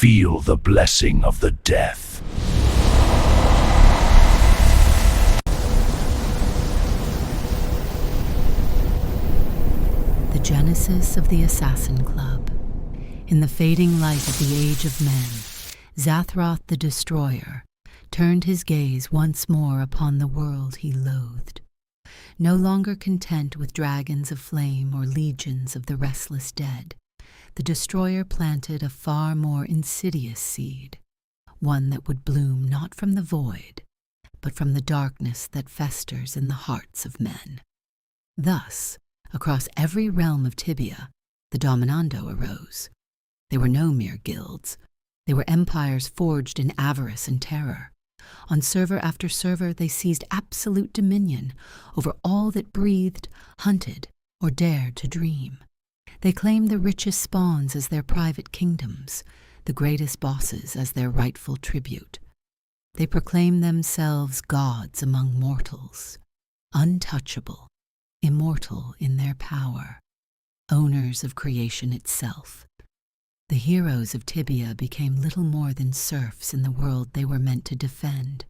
feel the blessing of the death. The genesis of the Assassin Club. In the fading light of the Age of Men, Zathroth the Destroyer turned his gaze once more upon the world he loathed. No longer content with dragons of flame or legions of the restless dead, the Destroyer planted a far more insidious seed, one that would bloom not from the void, but from the darkness that festers in the hearts of men. Thus, across every realm of Tibia, the Dominando arose. They were no mere guilds. They were empires forged in avarice and terror. On server after server, they seized absolute dominion over all that breathed, hunted, or dared to dream. They claimed the richest spawns as their private kingdoms, the greatest bosses as their rightful tribute. They proclaimed themselves gods among mortals, untouchable, immortal in their power, owners of creation itself. The heroes of Tibia became little more than serfs in the world they were meant to defend.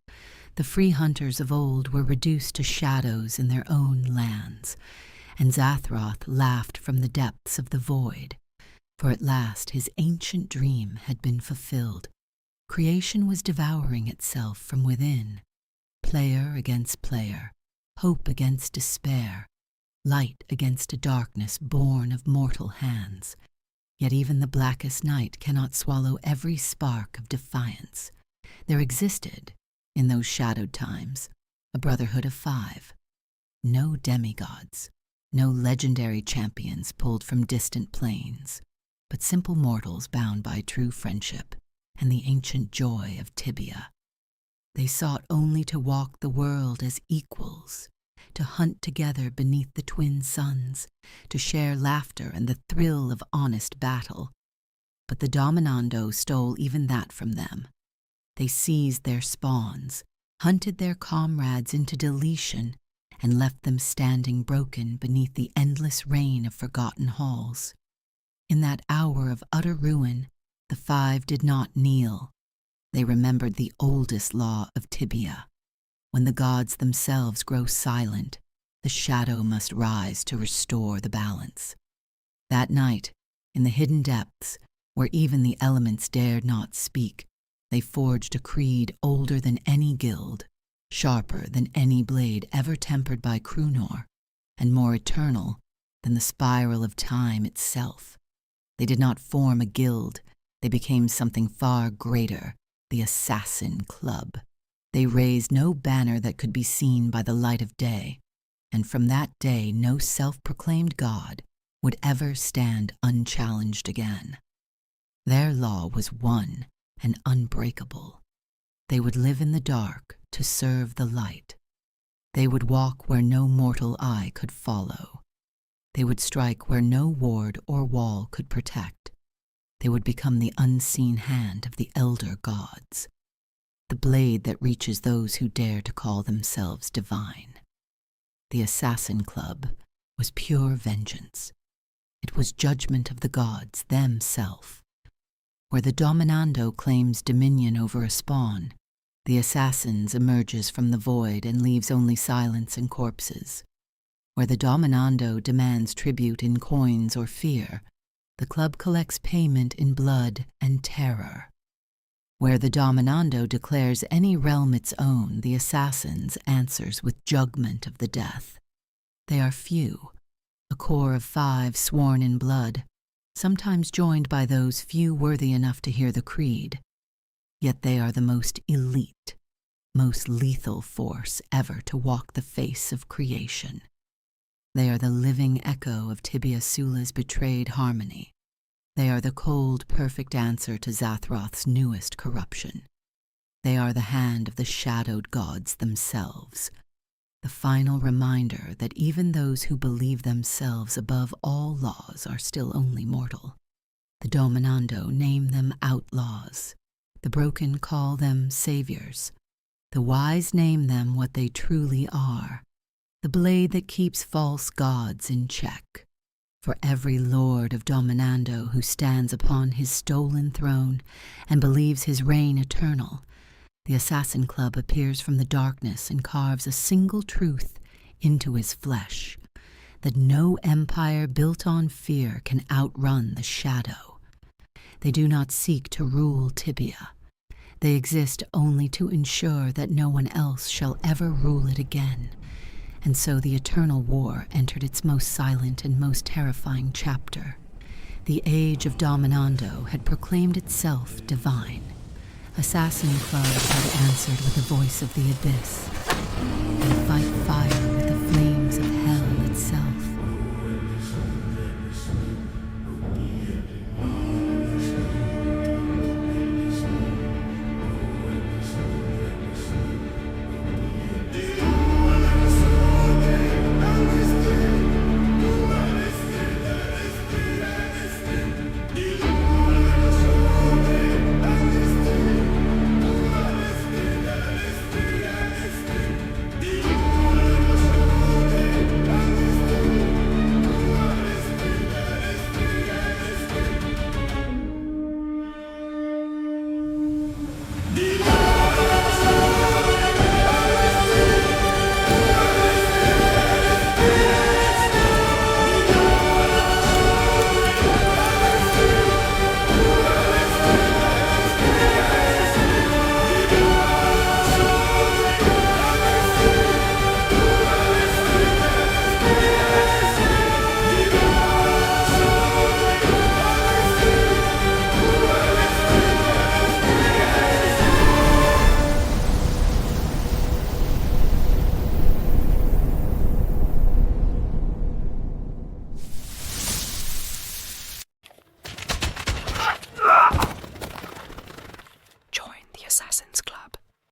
The free hunters of old were reduced to shadows in their own lands, and Zathroth laughed from the depths of the void, for at last his ancient dream had been fulfilled. Creation was devouring itself from within, player against player, hope against despair, light against a darkness born of mortal hands. Yet even the blackest night cannot swallow every spark of defiance. There existed, in those shadowed times, a brotherhood of 5. No demigods, no legendary champions pulled from distant plains, but simple mortals bound by true friendship and the ancient joy of Tibia. They sought only to walk the world as equals, to hunt together beneath the twin suns, to share laughter and the thrill of honest battle. But the Dominando stole even that from them. They seized their spawns, hunted their comrades into deletion, and left them standing broken beneath the endless rain of forgotten halls. In that hour of utter ruin, the 5 did not kneel. They remembered the oldest law of Tibia. When the gods themselves grow silent, the shadow must rise to restore the balance. That night, in the hidden depths, where even the elements dared not speak, they forged a creed older than any guild, sharper than any blade ever tempered by Crunor, and more eternal than the spiral of time itself. They did not form a guild, they became something far greater, the Assassin Club. They raised no banner that could be seen by the light of day, and from that day no self-proclaimed god would ever stand unchallenged again. Their law was one and unbreakable. They would live in the dark to serve the light. They would walk where no mortal eye could follow. They would strike where no ward or wall could protect. They would become the unseen hand of the elder gods, the blade that reaches those who dare to call themselves divine. The Assassin Club was pure vengeance. It was judgment of the gods themselves. Where the Dominando claims dominion over a spawn, the Assassins emerges from the void and leaves only silence and corpses. Where the Dominando demands tribute in coins or fear, the club collects payment in blood and terror. Where the Dominando declares any realm its own, the Assassins answers with judgment of the death. They are few, a core of 5 sworn in blood, sometimes joined by those few worthy enough to hear the creed. Yet they are the most elite, most lethal force ever to walk the face of creation. They are the living echo of Tibia Sula's betrayed harmony. They are the cold, perfect answer to Zathroth's newest corruption. They are the hand of the shadowed gods themselves, the final reminder that even those who believe themselves above all laws are still only mortal. The Dominando name them outlaws. The broken call them saviors. The wise name them what they truly are, the blade that keeps false gods in check. For every lord of Dominando who stands upon his stolen throne and believes his reign eternal, the Assassin Club appears from the darkness and carves a single truth into his flesh, that no empire built on fear can outrun the shadow. They do not seek to rule TIBIA. They exist only to ensure that no one else shall ever rule it again. And so the Eternal War entered its most silent and most terrifying chapter. The age of Dominando had proclaimed itself divine. Assassin Club had answered with the voice of the abyss. They fight fire